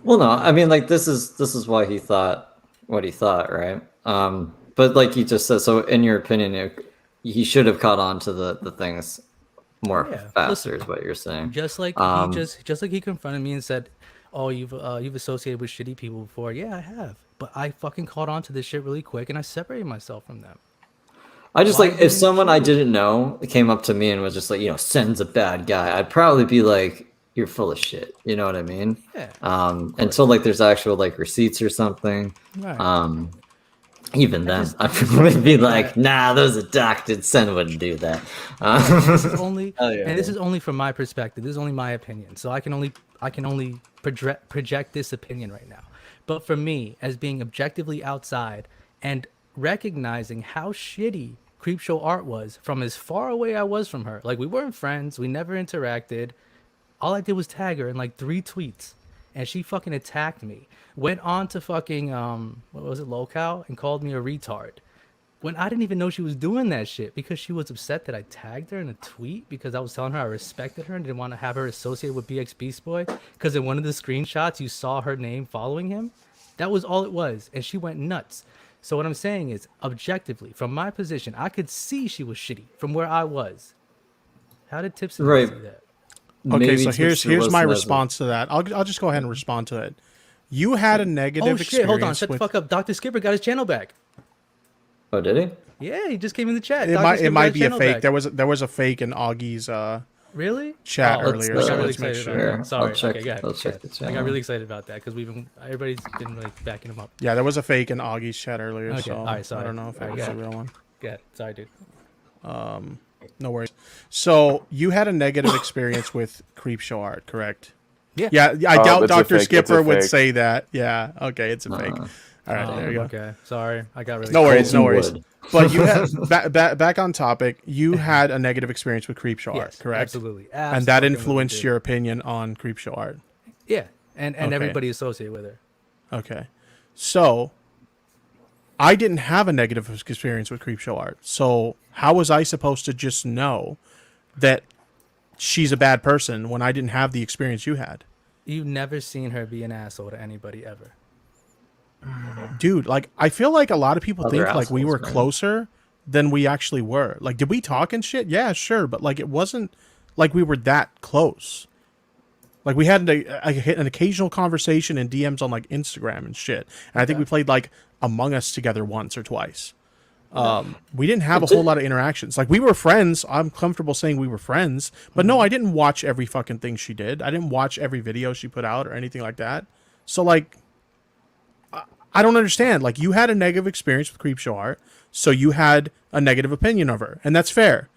Well, no, I mean, like, this is why he thought what he thought, right? But like you just said, so in your opinion, he should have caught on to the things more faster, is what you're saying. Just like just like he confronted me and said, "Oh, you've associated with shitty people before." Yeah, I have, but I fucking caught on to this shit really quick, and I separated myself from them. I just like, if someone I didn't know came up to me and was just like, Sen's a bad guy, I'd probably be like, you're full of shit. You know what I mean? Yeah. Until like there's actual like receipts or something. Right. Even then, I'd probably be like, nah, those adopted Sen wouldn't do that. This is only, and this is only from my perspective. This is only my opinion, so I can only project this opinion right now. But for me, as being objectively outside and recognizing how shitty Creepshow Art was from as far away I was from her, like we weren't friends, we never interacted. All I did was tag her in like 3 tweets, and she fucking attacked me. Went on to fucking what was it, Locale, and called me a retard. When I didn't even know she was doing that shit because she was upset that I tagged her in a tweet because I was telling her I respected her and didn't want to have her associated with BX Beast Boy because in one of the screenshots you saw her name following him. That was all it was, and she went nuts. So what I'm saying is, objectively, from my position, I could see she was shitty from where I was. How did Tipster see that? Okay, so here's my wasn't as- response to that. I'll just go ahead and respond to it. You had a negative Oh shit! experience. Hold on, shut the fuck up. Dr. Skipper got his channel back. Oh, did he? Yeah, he just came in the chat. It might be a fake. There was a fake in Augie's really chat Oh, earlier. I got So really let's make excited about sure. that. Sorry. I'll check, Okay, go ahead. I'll check the I channel. got really excited about that because everybody's been like backing him up. Yeah, there was a fake in Augie's chat earlier. Okay, So all right, sorry. I don't know if it was a real one. Yeah, sorry, dude. No worries. So you had a negative experience with Creepshow Art, correct? Yeah. Yeah, I doubt it's a Dr. fake, it's a Skipper would fake. say that. Yeah. Okay, it's a fake. All right, there you go. Okay, sorry. I got really. No worries, no Colton worries. would. But you had back on topic. You had a negative experience with Creepshow Art, Yes, correct? absolutely. And that Absolutely influenced did. your opinion on Creepshow Art. Yeah, and Okay. everybody associated with her. Okay. So I didn't have a negative experience with Creepshow Art. So how was I supposed to just know that she's a bad person when I didn't have the experience you had? You've never seen her be an asshole to anybody ever. Dude, like I feel like a lot of people Other think like we assholes, were man. closer than we actually were. Like, did we talk and shit? Yeah, sure, but like it wasn't like we were that close. Like we had an occasional conversation in DMs on like Instagram and shit. And I think we played like Among Us together once or twice. We didn't have a whole lot of interactions. Like we were friends. I'm comfortable saying we were friends, but no, I didn't watch every fucking thing she did. I didn't watch every video she put out or anything like that. So like, I don't understand. Like you had a negative experience with Creepshow Art, so you had a negative opinion of her, and that's fair.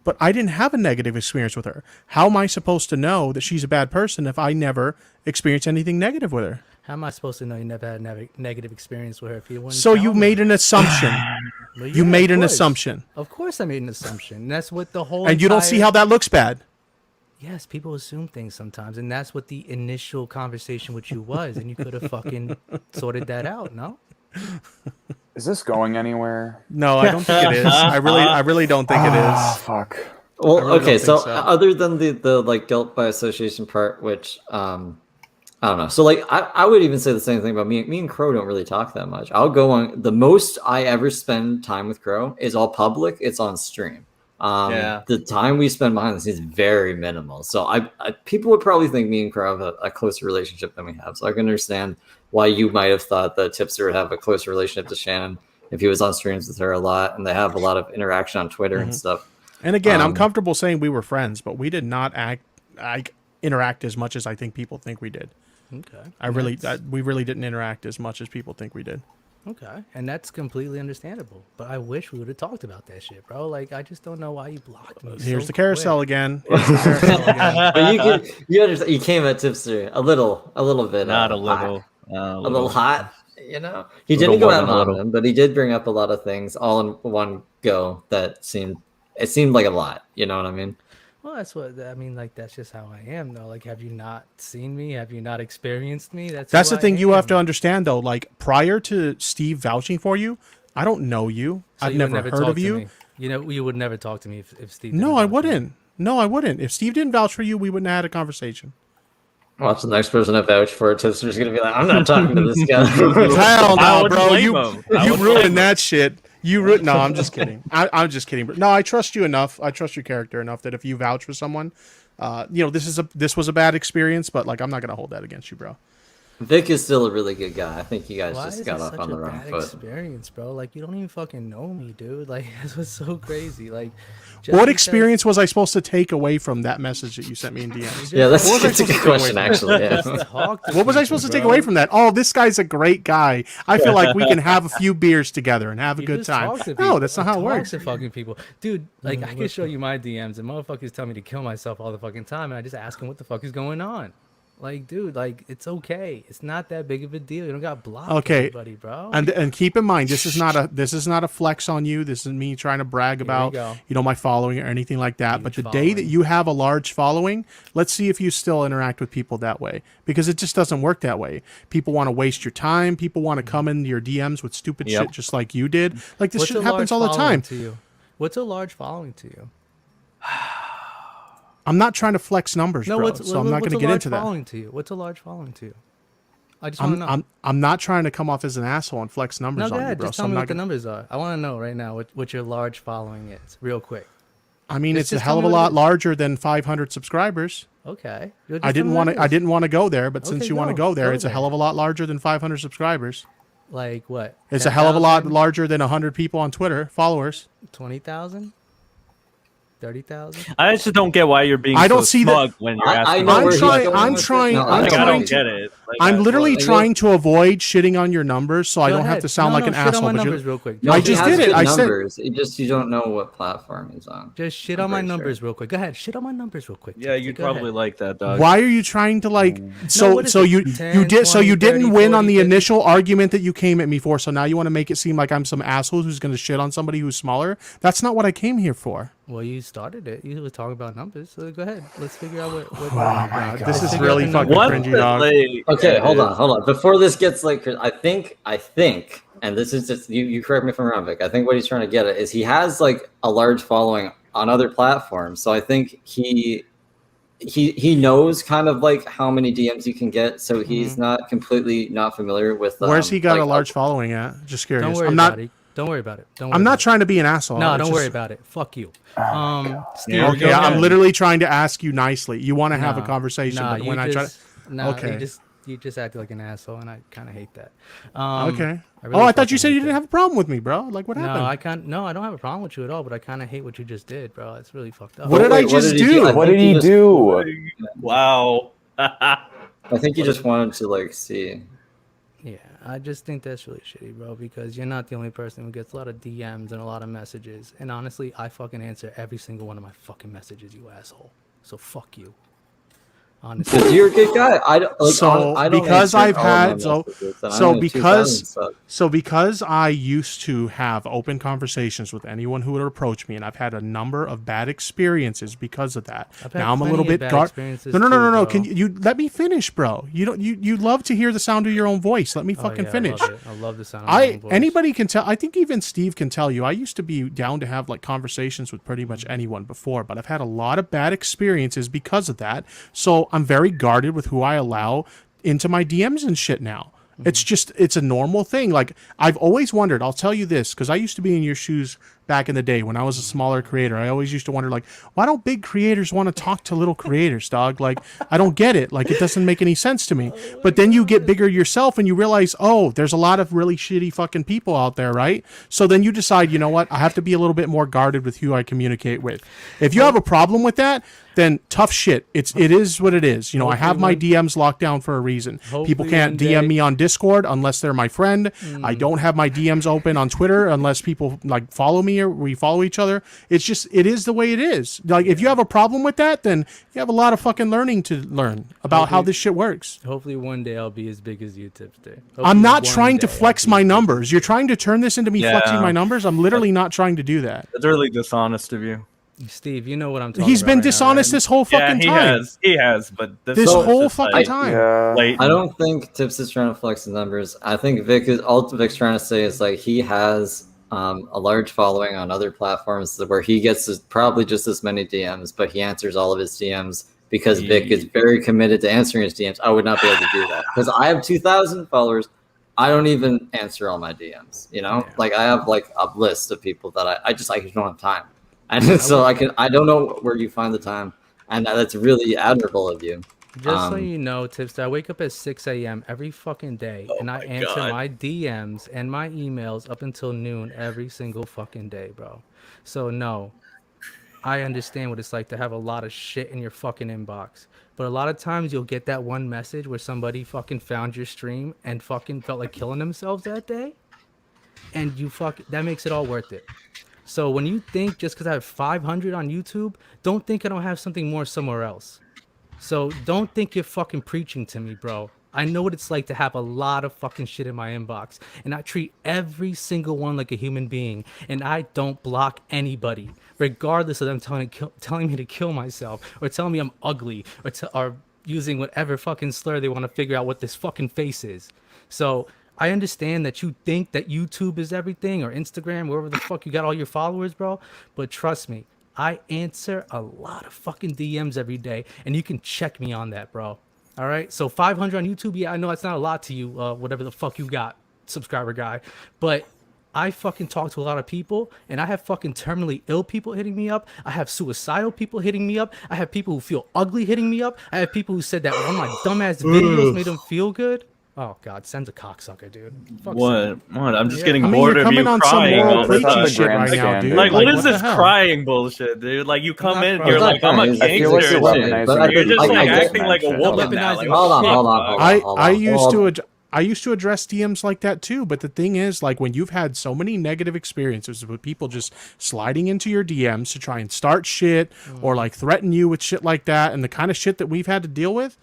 But I didn't have a negative experience with her. How am I supposed to know that she's a bad person if I never experienced anything negative with her? How am I supposed to know you never had a negative experience with her if you wouldn't So tell you me? made an assumption. Well, You yeah, made of an course. assumption. Of course I made an assumption. That's what the whole And you don't see entire- how that looks bad. Yes, people assume things sometimes, and that's what the initial conversation with you was, and you could have fucking sorted that out, no? Is this going anywhere? No, I don't think it is. I really don't think it Ah, is. fuck. Well, really okay, don't so, think so. other than the like guilt by association part, which I don't know. So like I would even say the same thing about me. Me and Crow don't really talk that much. I'll go on the most I ever spend time with Crow is all public. It's on stream. The time we spend behind the scenes is very minimal. So I people would probably think me and Crow have a closer relationship than we have. So I can understand why you might have thought that Tipster would have a closer relationship to Shannon if he was on streams with her a lot, and they have a lot of interaction on Twitter and stuff. And again, I'm comfortable saying we were friends, but we did not interact as much as I think people think we did. Okay. We really didn't interact as much as people think we did. Okay, and that's completely understandable. But I wish we would have talked about that shit, bro. Like, I just don't know why you blocked me. Here's so the carousel quick. again. Here's the carousel again. But you understand. You came at Tipster a little bit. Not a hot. little. A little hot, you know. He Little didn't go more out than a on little. him, but he did bring up a lot of things all in one go that seemed like a lot. You know what I mean? Well, that's what I mean. Like, that's just how I am, though. Like, have you not seen me? Have you not experienced me? That's That's who the thing I you have am. to understand, though. Like prior to Steve vouching for you, I don't know you. So I've you would never heard talk of to you. me. You know, you would never talk to me if Steve. No, didn't I vouch for me. wouldn't. No, I wouldn't. If Steve didn't vouch for you, we wouldn't have had a conversation. Watch the next person to vouch for it. Tipster's gonna be like, I'm not talking to this guy. Hell I no, wouldn't bro. blame You him. I wouldn't blame him. ruined that shit. No, I'm just kidding. I'm just kidding. No, I trust you enough. I trust your character enough that if you vouch for someone, this was a bad experience, but like I'm not gonna hold that against you, bro. Vic is still a really good guy. I think you guys Why just is got it off such on the a wrong bad foot. experience, bro? Like, you don't even fucking know me, dude. Like, that's what's so crazy. Like, just What because- experience was I supposed to take away from that message that you sent me in DMs? Yeah, that's, What was I that's a supposed to good take away question, from actually. Yeah. Talk to What was I people, supposed to take bro. away from that? Oh, this guy's a great guy. I feel like we can have a few beers together and have a You good just time. talk to No, people. that's not how it Talk works. to fucking people, dude. Like, I can show you my DMs, and motherfuckers tell me to kill myself all the fucking time, and I just ask them what the fuck is going on. Like, dude, like, it's okay. It's not that big of a deal. You don't got blocked. Okay. Everybody, bro. And keep in mind, this is not a flex on you. This is me trying to brag about go. my following or anything like that. But the Huge day that following. you have a large following, let's see if you still interact with people that way, because it just doesn't work that way. People want to waste your time. People want to come into your DMs with stupid Yep. shit, just like you did. Like this What's shit a happens all large the following time. to you? What's a large following to you? I'm not trying to flex numbers, bro. So I'm not going to get into that. Following to you? What's a large following to you? I just want to know. I'm not trying to come off as an asshole and flex numbers No, go on you, ahead. bro. Just So tell I'm me not what the gonna... numbers are. I want to know right now what your large following is, real quick. I mean, it's a just hell tell of me a what it lot is. larger than 500 subscribers. Okay. I didn't want to. I didn't want to go there, but since Okay, you want to go. go there, Go it's a there. hell of a lot larger than 500 subscribers. Like what? It's a hell of a lot 10,000? larger than 100 people on Twitter followers. 20,000? 30,000? I just don't get why you're being I don't so see that- smug when you're I asking. know I'm where he's trying- going I'm with it. trying- No, I'm I Like, I trying don't to- get it. Like, I'm literally well, trying to avoid shitting on your numbers, so I Go don't have ahead. to sound like an shit asshole. on my But numbers you, real quick. No, I he just has did it. good I said- numbers. It just you don't know what platform he's on. Just shit I'm on my pretty sure. numbers real quick. Go ahead. Shit on my numbers real quick. Yeah, Tipster. you'd Go probably ahead. like that, dog. why are you trying to like? So what is so it? you 10, did so 20, you didn't 30, win on 40, the 50? initial argument that you came at me for. So now you want to make it seem like I'm some asshole who's going to shit on somebody who's smaller. That's not what I came here for. Well, you started it. You were talking about numbers. So go ahead. Let's figure out what This is figure out really the fucking What? cringy, dog. Okay, hold on. Before this gets like, I think, and this is just you correct me if I'm wrong, Vic. I think what he's trying to get at is he has like a large following on other platforms, so I think he knows kind of like how many DMs you can get, so he's not completely not familiar with. Where's he got like, a large following at? Just curious. Don't worry I'm not. about it. Don't worry about it. Don't worry I'm about not it. trying to be an asshole. No, It's don't just- worry about it. Fuck you. Steve, Yeah, Okay, Go I'm ahead. literally trying to ask you nicely. You want to have a Nah, conversation, nah, but when I try to. Okay. you just act like an asshole, and I kind of hate that. Okay. really I thought you fucking said you hate didn't that. have a problem with me, bro. Like, what happened? No, I can't. No, I don't have a problem with you at all. But I kind of hate what you just did, bro. It's really fucked up. What did I Wait, just did he do? What think did he just- do? Wow. I think you just wanted to like see. Yeah, I just think that's really shitty, bro. Because you're not the only person who gets a lot of DMs and a lot of messages. And honestly, I fucking answer every single one of my fucking messages, you asshole. So fuck you. Honestly. Because you're a good guy. I don't. Like, So, I don't because answer I've all of my had- so- messages, and so I'm only because- 2,000 subs. So because I used to have open conversations with anyone who would approach me, and I've had a number of bad experiences because of that. I've had Now I'm a plenty little of bit bad guard. experiences No. too, bro. Can you let me finish, bro? You don't. You love to hear the sound of your own voice. Let me Oh, fucking yeah, finish. I love the sound of my own voice. Anybody can tell. I think even Steve can tell you. I used to be down to have like conversations with pretty much anyone before, but I've had a lot of bad experiences because of that. So I'm very guarded with who I allow into my DMs and shit now. It's a normal thing. Like, I've always wondered, I'll tell you this, because I used to be in your shoes back in the day when I was a smaller creator. I always used to wonder, like, why don't big creators want to talk to little creators, dog? Like, I don't get it. Like, it doesn't make any sense to me. But then you get bigger yourself and you realize, oh, there's a lot of really shitty fucking people out there, right? So then you decide, you know what? I have to be a little bit more guarded with who I communicate with. If you have a problem with that, then tough shit. It is what it is. You know, I have my DMs locked down for a reason. People Hopefully can't one DM day- me on Discord unless they're my friend. I don't have my DMs open on Twitter unless people like follow me or we follow each other. It is the way it is. Like, if you have a problem with that, then you have a lot of fucking learning to learn about how Hopefully- this shit works. Hopefully one day I'll be as big as you, Tipster. I'm not Hopefully trying one to day flex I'll my be as numbers. You're trying to turn this into me Yeah. flexing my numbers. I'm literally not trying to do that. It's really dishonest of you. big- Steve, you know what I'm talking He's about been right now, dishonest right? this whole fucking Yeah, time. he has, but This one is whole just, fucking like, time. Yeah. blatant. I don't think Tips is trying to flex the numbers. I think all Vic's trying to say is like he has a large following on other platforms where he gets probably just as many DMs, but he answers all of his DMs because Vic is very committed to answering his DMs. I would not be able to do that because I have 2,000 followers. I don't even answer all my DMs. You know, like I have like a list of people that I just don't have time, and so I don't know where you find the time, and that's really admirable of you. Just so you know, Tipster, I wake up at 6 a.m. every fucking day, and I answer God. my DMs and my emails up until noon every single fucking day, bro. So no, I understand what it's like to have a lot of shit in your fucking inbox. But a lot of times you'll get that one message where somebody fucking found your stream and fucking felt like killing themselves that day, and that makes it all worth it. So when you think just because I have 500 on YouTube, don't think I don't have something more somewhere else. So don't think you're fucking preaching to me, bro. I know what it's like to have a lot of fucking shit in my inbox, and I treat every single one like a human being, and I don't block anybody, regardless of them telling me to kill myself, or telling me I'm ugly, or using whatever fucking slur they want to figure out what this fucking face is. So I understand that you think that YouTube is everything, or Instagram, wherever the fuck you got all your followers, bro, but trust me, I answer a lot of fucking DMs every day, and you can check me on that, bro. All right? So 500 on YouTube, yeah, I know it's not a lot to you, whatever the fuck you got, subscriber guy. But I fucking talk to a lot of people, and I have fucking terminally ill people hitting me up. I have suicidal people hitting me up. I have people who feel ugly hitting me up. I have people who said that one of my dumbass videos made them feel good. Oh God, Sen's a cocksucker, dude. Fuck Sen. What? I'm just Yeah. getting I mean, bored you're of you coming on some crying moral all the preachy time. shit right now, dude. Like, what is what the this hell? crying bullshit, dude? Like, you come not in, crying. you're I'm like, not I'm a crying. I feel like gangster you're and shit. weaponizing But I You're could- just I- like I get- acting like a woman now. Like, Hold what the Hold fuck, on. dog? I used to address DMs like that too, but the thing is, like, when you've had so many negative experiences with people just sliding into your DMs to try and start shit or like threaten you with shit like that, and the kind of shit that we've had to deal with,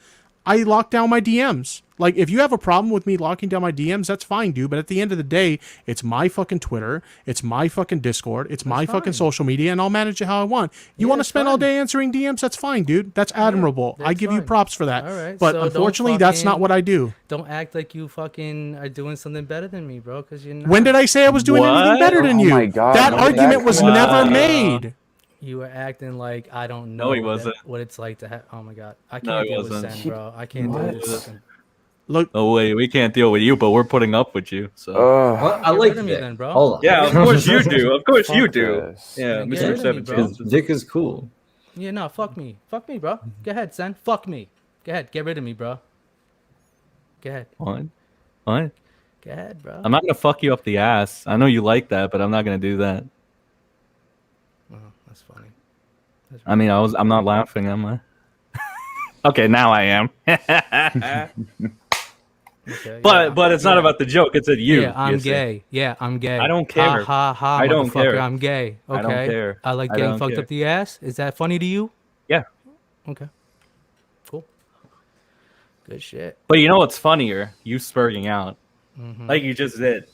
I lock down my DMs. Like, if you have a problem with me locking down my DMs, that's fine, dude. But at the end of the day, it's my fucking Twitter, it's my fucking Discord, it's my fucking social media, and I'll manage it how I want. You want to it's spend all fine. day answering DMs? That's fine, dude. That's admirable. I that's give you fine. props for that. All right, But so don't unfortunately, that's not fucking- what I do. Don't act like you fucking are doing something better than me, bro. Because you're not. When did I say I was doing anything What? better than Oh you? my God, that when did argument that was come never out? made. You were acting like I don't know No, he wasn't. what it's like to have. Oh my God, I No, can't he deal with wasn't. Sen, bro. I can't deal with this. Fucking... Look, Oh wait, we can't deal with you, but we're putting up with you. So Well, I Get like rid of me Vic. then, bro. Hold on. yeah, of course you do. Of course you Fuck do. this. Yeah, Get Mr. rid of me, bro. 17. Vic is cool. Yeah, no, fuck me, bro. Go ahead, Sen. Fuck me. Go ahead, get rid of me, bro. Go ahead, What? What? go ahead, bro. I'm not gonna fuck you up the ass. I know you like that, but I'm not gonna do that. Oh, that's funny. I mean, I'm not laughing, am I? Okay, now I am. Okay, But it's not about the joke. It's at you. Yeah, I'm you see. gay. Yeah, I'm gay. I don't care. Ha ha ha. I don't motherfucker, care. I'm gay. Okay. I don't care. I like I getting don't fucked care. up the ass. Is that funny to you? Yeah. Okay. Cool. Good shit. But you know what's funnier? You spurging out. Like you just did.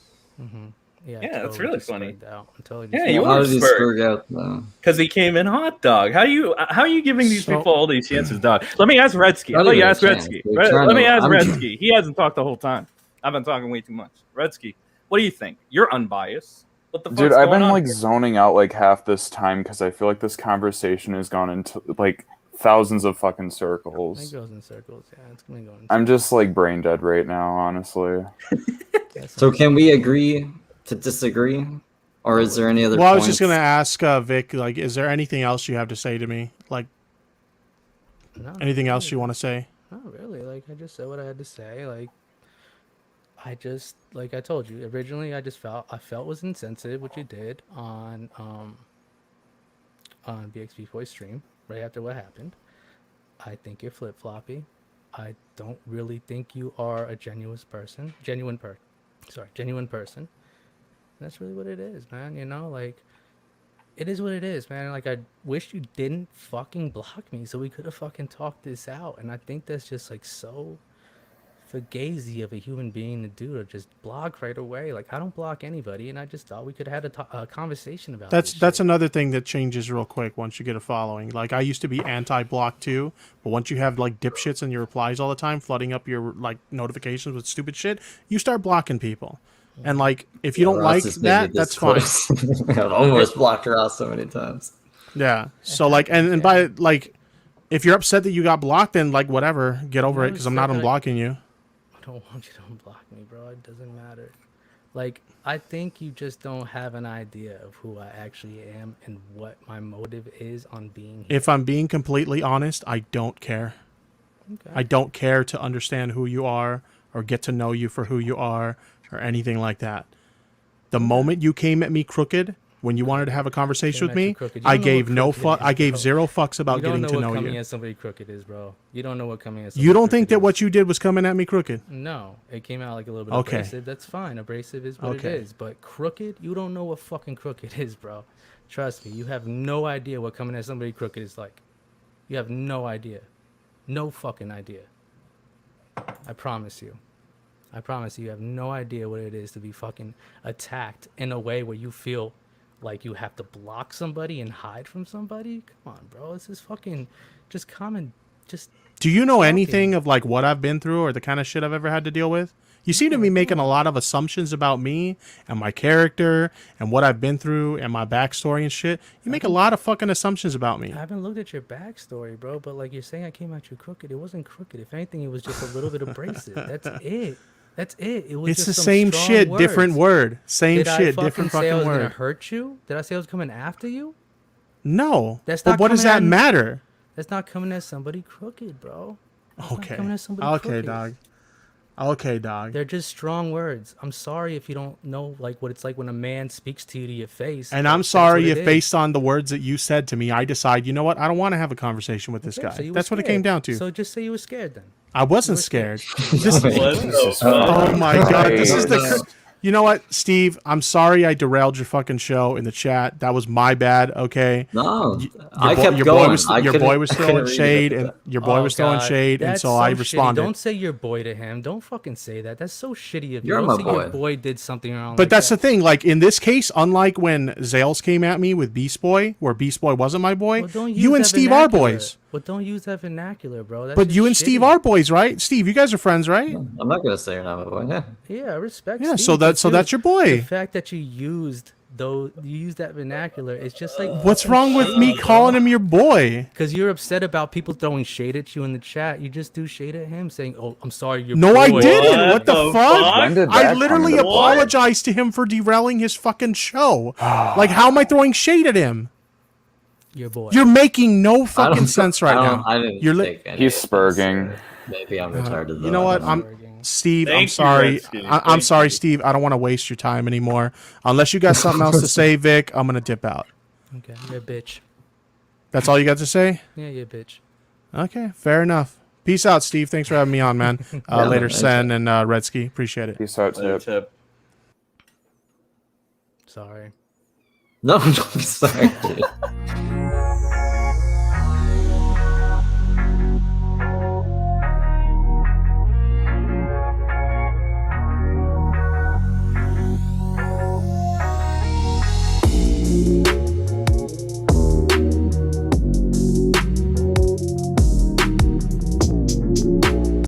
Yeah, Yeah, that's totally really just funny. spread out. I totally Yeah, just you How are did he spurred. spurg out though? Because he came in hot dog. How are you giving these So- people all these chances, dog? Let me ask Redsky. Not Let me even a ask chance. Redsky. They're trying Let me to- ask I'm- Redsky. He hasn't talked the whole time. I've been talking way too much. Redsky, what do you think? You're unbiased. What the fuck's Dude, I've going been on like here? zoning out like half this time because I feel like this conversation has gone into like thousands of fucking It circles. goes in circles. Yeah, it's gonna go in I'm just like brain dead right now, honestly. circles. So can we agree to disagree, or is there any other? well, I was just points? gonna ask Vic, like, is there anything else you have to say to me? Like, No, anything else you want to say? Not really. Like I just said what I had to say. Like I just like I told you originally. I felt was insensitive what you did on BXB Boy stream right after what happened. I think you're flip floppy. I don't really think you are a genuine person. Genuine person. That's really what it is, man. You know, like it is what it is, man. Like I wish you didn't fucking block me so we could have fucking talked this out. And I think that's just like so fugazi of a human being to do, to just block right away. Like I don't block anybody, and I just thought we could have had a conversation about That's this that's shit. another thing that changes real quick once you get a following. Like, I used to be anti-block too, but once you have like dipshits in your replies all the time, flooding up your like notifications with stupid shit, you start blocking people. And like, if you don't Ross like has made me that, that's fine. discourse. I've almost blocked Ross so many times. Yeah. So like, and by like, if you're upset that you got blocked, then like whatever, get over it because I'm not upset that I- unblocking you. I don't want you to unblock me, bro. It doesn't matter. Like, I think you just don't have an idea of who I actually am and what my motive is on being here. If I'm being completely honest, I don't care. Okay. I don't care to understand who you are or get to know you for who you are or anything like that. The moment you came at me crooked, when you wanted to have a conversation Came with at you me, crooked. You I don't know gave what no crooked fuck. is, I gave bro. zero fucks about You don't getting know to what know coming you. at somebody crooked is, bro. You don't know what coming at somebody You don't think crooked that what is. you did was coming at me crooked? No, it came out like a little bit Okay. abrasive. That's fine. Abrasive is what Okay. it is. But crooked, you don't know what fucking crooked is, bro. Trust me, you have no idea what coming at somebody crooked is like. You have no idea. No fucking idea. I promise you. I promise you have no idea what it is to be fucking attacked in a way where you feel like you have to block somebody and hide from somebody. Come on, bro. This is fucking just common. Just Do you know Talking. anything of like what I've been through or the kind of shit I've ever had to deal with? You seem to be making a lot of assumptions about me and my character and what I've been through and my backstory and shit. You make a lot of fucking assumptions about me. I haven't looked at your backstory, bro, but like you're saying I came at you crooked. It wasn't crooked. If anything, it was just a little bit abrasive. That's it. That's it. It was It's just the some same strong shit, words. different word. Same Did I shit, fucking different say I fucking was gonna word. hurt you? Did I say I was coming after you? No. That's But not what does that coming at- matter? That's not coming at somebody crooked, bro. That's not Okay. coming at somebody Okay, crooked. dog. Okay, dog. They're just strong words. I'm sorry if you don't know like what it's like when a man speaks to you to your face. And Like, I'm that's sorry what if it is. based on the words that you said to me, I decide, you know what? I don't want to have a conversation with this Okay, guy. so you were That's what it scared. came down to. So just say you were scared then. I wasn't were scared. scared. This, What Jesus oh my god, this is the Christ. You know what, Steve? I'm sorry I derailed your fucking show in the chat. That was my bad, okay? No, I boy- kept your going. boy was, I your couldn't- boy was couldn't throwing read shade, it. and your boy was throwing God, shade, and that's so I shitty. responded. Don't say your boy to him. Don't fucking say that. That's so shitty of you. You're Don't my say boy. your boy did something wrong. But like that's that. the thing. Like in this case, unlike when Zales came at me with Beast Boy, where Beast Boy wasn't my boy, Well, don't you use and that Steve are vernacular. boys. Well, don't use that vernacular, bro. That's But just you and Steve shitty. are boys, right? Steve, you guys are friends, right? I'm not gonna say you're not my boy. Yeah. Yeah, I respect. Yeah. Steve, So but dude, that's your The boy. fact that you used that vernacular, it's just like What's wrong with me calling him your boy? because you're upset about people throwing shade at you in the chat. You just do shade at him, saying, "Oh, I'm sorry, your No, boy." I didn't. What the fuck? When did I that literally come into play? apologized to him for derailing his fucking show. Like, how am I throwing shade at him? Your boy. You're making no I fucking don't- sense right I don't- now. I didn't You're take any He's of this, spurging. Maybe I'm retarded. You know what? Steve, I'm sorry. I'm sorry, Steve. I don't want to waste your time anymore. Unless you got something else to say, Vic, I'm gonna dip out. Okay, you're a bitch. That's all you got to say? Yeah, you're a bitch. Okay, fair enough. Peace out, Steve. Thanks for having me on, man. Later, man. Sen and Redsky. Appreciate it. Peace out, Tip. Sorry. No, don't be sorry, dude.